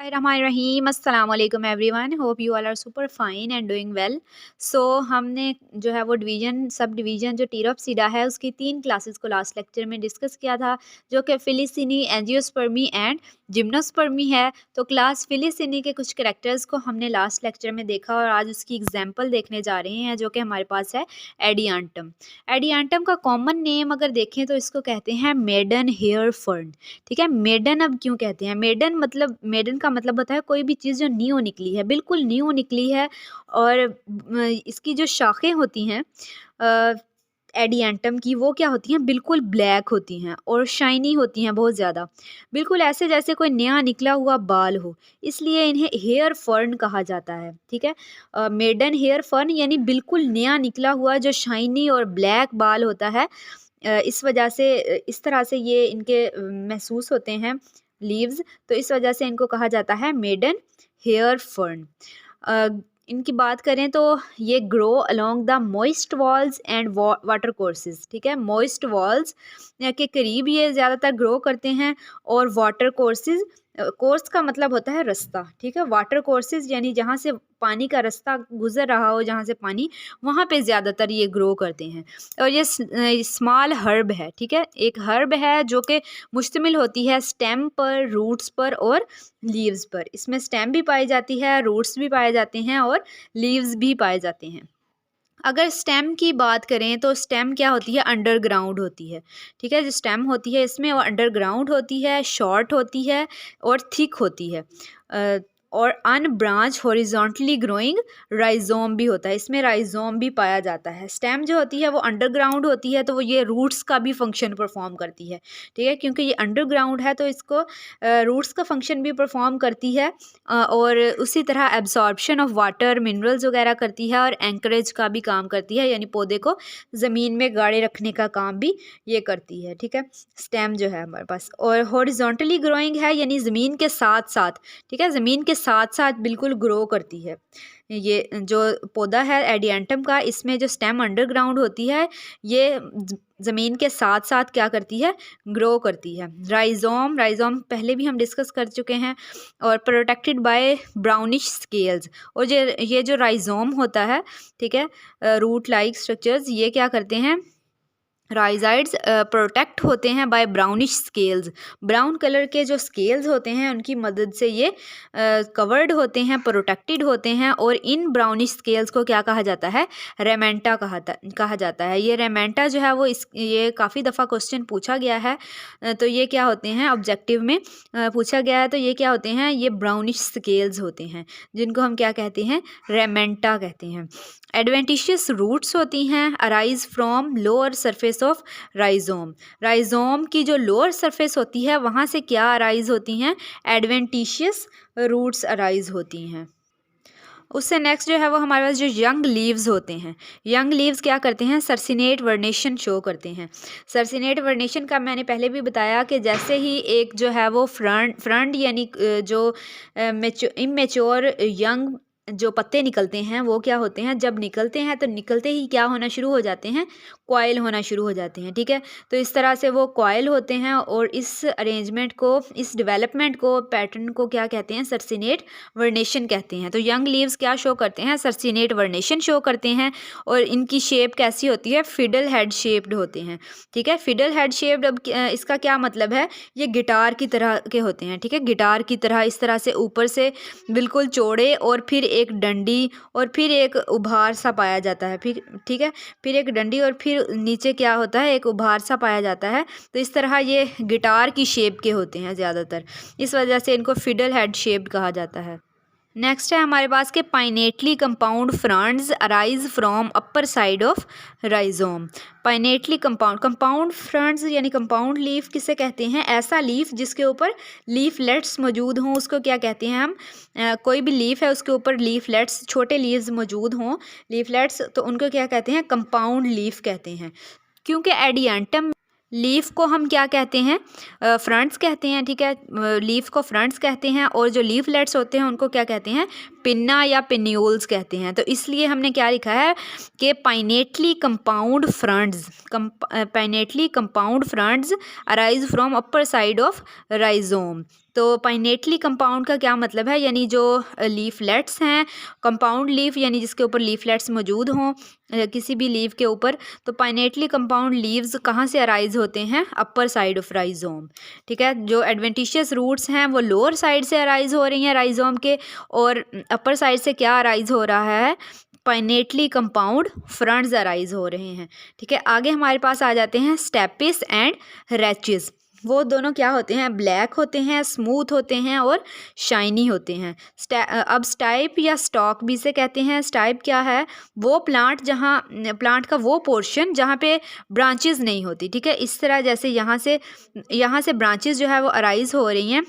रहीम अस्सलाम वालेकुम everyone, hope you all are super fine and doing well. So हमने जो है वो सब डिवीज़न जो टीरोप्सिडा है उसकी 3 क्लासेस को लास्ट लेक्चर में डिस्कस किया था, जो कि फिलिसिनी, एंजियोस्पर्मी एंड जिम्नोस्पर्मी है। तो क्लास फिलिसिनी के कुछ कैरेक्टर्स को हमने लास्ट लेक्चर में देखा और आज उसकी एग्जाम्पल देखने जा रहे हैं, जो कि हमारे पास है एडियांटम। एडियांटम का कॉमन नेम अगर देखें तो इसको कहते हैं मेडन हेयर फर्न। ठीक है, मेडन अब क्यों कहते हैं? मेडन का मतलब होता है कोई भी चीज़ जो न्यू निकली है, बिल्कुल न्यू निकली है। और इसकी जो शाखें होती हैं एडियंटम की, वो क्या होती हैं? बिल्कुल ब्लैक होती हैं और शाइनी होती हैं बहुत ज़्यादा, बिल्कुल ऐसे जैसे कोई नया निकला हुआ बाल हो, इसलिए इन्हें हेयर फर्न कहा जाता है। ठीक है, मेडन हेयर फर्न यानी बिल्कुल नया निकला हुआ जो शाइनी और ब्लैक बाल होता है। इस वजह से इस तरह से ये इनके महसूस होते हैं लीव्स, तो इस वजह से इनको कहा जाता है मेडन हेयर फर्न। इनकी बात करें तो ये grow along the moist walls and water courses. ठीक है, मॉइस्ट वॉल्स के करीब ये ज़्यादातर ग्रो करते हैं और वाटर कोर्सेज, कोर्स का मतलब होता है रास्ता। ठीक है, वाटर कोर्सेज यानी जहाँ से पानी का रास्ता गुजर रहा हो, जहाँ से पानी, वहाँ पे ज़्यादातर ये ग्रो करते हैं। और ये स्मॉल हर्ब है। ठीक है, एक हर्ब है जो कि मुश्तमिल होती है स्टेम पर, रूट्स पर और लीव्स पर। इसमें स्टेम भी पाई जाती है, रूट्स भी पाए जाते हैं और लीव्स भी पाए जाते हैं। अगर स्टेम की बात करें तो स्टेम क्या होती है? अंडरग्राउंड होती है। ठीक है, जो स्टेम होती है इसमें वो अंडरग्राउंड होती है, शॉर्ट होती है और थिक होती है। और अनब्रांच हॉरिजॉन्टली ग्रोइंग राइजोम भी होता है, इसमें राइजोम भी पाया जाता है। स्टेम जो होती है वो अंडरग्राउंड होती है, तो वो ये रूट्स का भी फंक्शन परफॉर्म करती है। ठीक है, क्योंकि ये अंडरग्राउंड है तो इसको रूट्स का फंक्शन भी परफॉर्म करती है और उसी तरह एब्जॉर्प्शन ऑफ वाटर, मिनरल्स वगैरह करती है और एंकरेज का भी काम करती है, यानी पौधे को ज़मीन में गाड़े रखने का काम भी ये करती है। ठीक है, स्टेम जो है हमारे पास। और हॉरिजॉन्टली ग्रोइंग है यानी ज़मीन के साथ साथ, ठीक है, ज़मीन के साथ साथ बिल्कुल ग्रो करती है। ये जो पौधा है एडियंटम का, इसमें जो स्टेम अंडरग्राउंड होती है, ये ज़मीन के साथ साथ क्या करती है? ग्रो करती है। राइजोम, राइजोम पहले भी हम डिस्कस कर चुके हैं। और प्रोटेक्टेड बाय ब्राउनिश स्केल्स। और ये जो राइजोम होता है, ठीक है, रूट लाइक स्ट्रक्चर्स, ये क्या करते हैं? राइजाइड्स प्रोटेक्ट होते हैं by brownish scales. Brown colour के जो स्केल्स होते हैं उनकी मदद से ये कवर्ड होते हैं, प्रोटेक्टेड होते हैं। और इन ब्राउनिश स्केल्स को क्या कहा जाता है? रेमेंटा कहा जाता है। ये रेमेंटा जो है वो ये काफ़ी दफ़ा क्वेश्चन पूछा गया है। तो ये क्या होते हैं? ऑब्जेक्टिव में पूछा गया है। तो ये क्या होते हैं? ये ब्राउनिश स्केल्स होते हैं, जिनको हम क्या कहते हैं? रेमेंटा कहते हैं। एडवेंटिशियस रूट्स होती हैं, arise from lower surface of rhizome. Rhizome की जो लोअर सरफेस होती है वहाँ से क्या अराइज होती हैं? एडवेंटिशियस रूट्स अराइज होती हैं। उससे नेक्स्ट जो है वो हमारे पास जो यंग लीव्स होते हैं, यंग लीव्स क्या करते हैं? सरसिनेट वर्नेशन शो करते हैं। सरसिनेट वर्नेशन का मैंने पहले भी बताया कि जैसे ही एक जो है वो फ्रंट यानी जो इमेच्योर यंग जो पत्ते निकलते हैं वो क्या होते हैं? जब निकलते हैं तो निकलते ही क्या होना शुरू हो जाते हैं? कॉइल होना शुरू हो जाते हैं। ठीक है, तो इस तरह से वो कॉइल होते हैं और इस अरेंजमेंट को, इस डेवलपमेंट को, पैटर्न को क्या कहते हैं? सरसिनेट वर्नेशन कहते हैं। तो यंग लीव्स क्या शो करते हैं? सरसिनेट वर्नेशन शो करते हैं। और इनकी शेप कैसी होती है? फिडल हेड शेप्ड होते हैं। ठीक है, फिडल हेड शेप्ड। अब इसका क्या मतलब है? ये गिटार की तरह के होते हैं। ठीक है, गिटार की तरह इस तरह से ऊपर से बिल्कुल चौड़े और फिर एक डंडी और फिर एक उभार सा पाया जाता है। फिर ठीक है, फिर एक डंडी और फिर नीचे क्या होता है? एक उभार सा पाया जाता है। तो इस तरह ये गिटार की शेप के होते हैं ज़्यादातर, इस वजह से इनको फिडल हेड शेप्ड कहा जाता है। नेक्स्ट है हमारे पास के pinnately compound fronds arise from upper side of rhizome. Pinnately compound fronds यानी कंपाउंड लीफ किसे कहते हैं? ऐसा लीफ जिसके ऊपर लीफलेट्स मौजूद हों उसको क्या कहते हैं हम? कोई भी लीफ है उसके ऊपर लीफलेट्स, छोटे लीव्स मौजूद हों, लीफलेट्स, तो उनको क्या कहते हैं? कंपाउंड लीफ कहते हैं। क्योंकि एडियंटम लीफ को हम क्या कहते हैं? फ्रंट्स कहते हैं। ठीक है, लीफ को फ्रंट्स कहते हैं और जो लीफलेट्स होते हैं उनको क्या कहते हैं? पिन्ना या पिन्यूल्स कहते हैं। तो इसलिए हमने क्या लिखा है कि pinnately compound fronds arise from upper side of rhizome. तो पाइनेटली कंपाउंड का क्या मतलब है, यानी जो लीफलेट्स हैं, कंपाउंड लीफ यानी जिसके ऊपर लीफलेट्स मौजूद हों किसी भी लीव के ऊपर, तो पाइनेटली कंपाउंड लीव्स कहाँ से अराइज होते हैं, अपर साइड ऑफ राइजोम। ठीक है, जो एडवेंटिशियस रूट्स हैं वो लोअर साइड से अराइज हो रही हैं राइजोम के, और अपर साइड से क्या अराइज हो रहा है, पाइनेटली कंपाउंड फ्रंट्स अराइज हो रहे हैं। ठीक है, आगे हमारे पास आ जाते हैं स्टेपिस एंड रैचिस। वो दोनों क्या होते हैं, ब्लैक होते हैं, स्मूथ होते हैं और शाइनी होते हैं। अब स्टाइप या स्टॉक भी से कहते हैं। स्टाइप क्या है, वो प्लांट जहाँ प्लांट का वो पोर्शन जहाँ पे ब्रांचेस नहीं होती। ठीक है, इस तरह जैसे यहाँ से ब्रांचेस जो है वो अराइज हो रही हैं,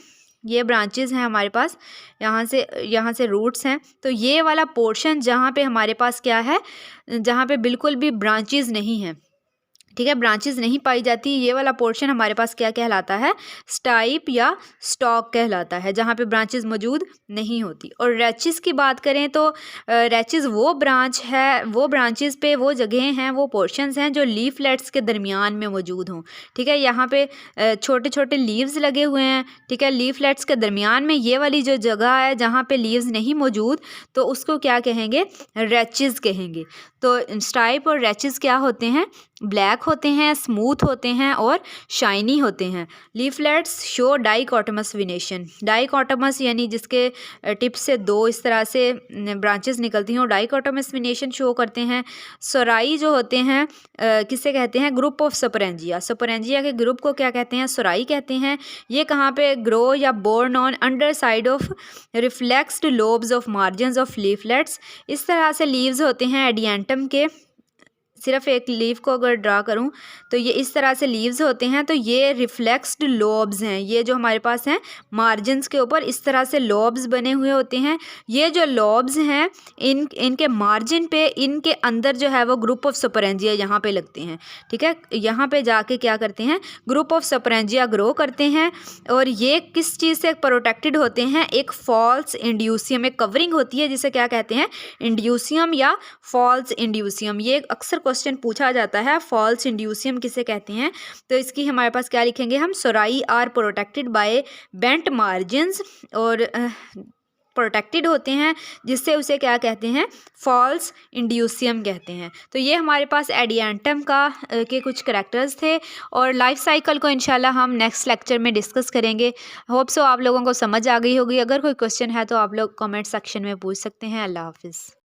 ये ब्रांचेस हैं हमारे पास, यहाँ से रूट्स हैं, तो ये वाला पोर्शन जहाँ पे हमारे पास क्या है, जहाँ पे बिल्कुल भी ब्रांचेस नहीं हैं, ठीक है, ब्रांचेस नहीं पाई जाती, ये वाला पोर्शन हमारे पास क्या कहलाता है, स्टाइप या स्टॉक कहलाता है, जहाँ पे ब्रांचेस मौजूद नहीं होती। और रैचिस की बात करें तो रैचिस वो ब्रांच है, वो ब्रांचेस पे वो जगह हैं, वो पोर्शंस हैं जो लीफलेट्स के दरमियान में मौजूद हों। ठीक है, यहाँ पे छोटे छोटे लीव्स लगे हुए हैं। ठीक है, लीफलेट्स के दरमियान में ये वाली जो जगह है जहाँ पे लीव्स नहीं मौजूद, तो उसको क्या कहेंगे, रैचिस कहेंगे। तो स्टाइप और रैचिस क्या होते हैं, ब्लैक होते हैं, स्मूथ होते हैं और शाइनी होते हैं। Leaflets show डाइकोटमस विनेशन। डाइकोटमस यानी जिसके टिप से दो इस तरह से ब्रांचेस निकलती हैं, और डाइकोटमस विनेशन शो करते हैं। सोराई जो होते हैं किसे कहते हैं, ग्रुप ऑफ स्पोरेंजिया। स्पोरेंजिया के ग्रुप को क्या कहते हैं, सोराई कहते हैं। ये कहाँ पे ग्रो या borne on under side of reflexed lobes of margins of leaflets. इस तरह से लीव्स होते हैं एडियंटम के, सिर्फ एक लीफ को अगर ड्रा करूं तो ये इस तरह से लीव्स होते हैं, तो ये रिफ्लेक्स्ड लोब्स हैं, ये जो हमारे पास हैं मार्जिन्स के ऊपर इस तरह से लोब्स बने हुए होते हैं। ये जो लोब्स हैं इनके मार्जिन पे, इनके अंदर जो है वो ग्रुप ऑफ स्पोरेंजिया यहाँ पे लगते हैं। ठीक है, यहाँ पे जाके क्या करते हैं, ग्रुप ऑफ स्पोरेंजिया ग्रो करते हैं, और ये किस चीज़ से प्रोटेक्टेड होते हैं, एक फॉल्स इंड्यूसियम, एक कवरिंग होती है जिसे क्या कहते हैं, इंड्यूसियम या फॉल्स इंड्यूसियम। ये अक्सर क्वेश्चन पूछा जाता है, फॉल्स इंड्यूसियम किसे कहते हैं, तो इसकी हमारे पास क्या लिखेंगे हम, sori are protected by bent margins, और प्रोटेक्टेड होते हैं जिससे उसे क्या कहते हैं, फॉल्स इंड्यूसियम कहते हैं। तो ये हमारे पास एडियंटम के कुछ करैक्टर्स थे, और लाइफ साइकिल को इंशाल्लाह हम नेक्स्ट लेक्चर में डिस्कस करेंगे। होप सो आप लोगों को समझ आ गई होगी। अगर कोई क्वेश्चन है तो आप लोग कमेंट सेक्शन में पूछ सकते हैं। अल्लाह हाफिज़।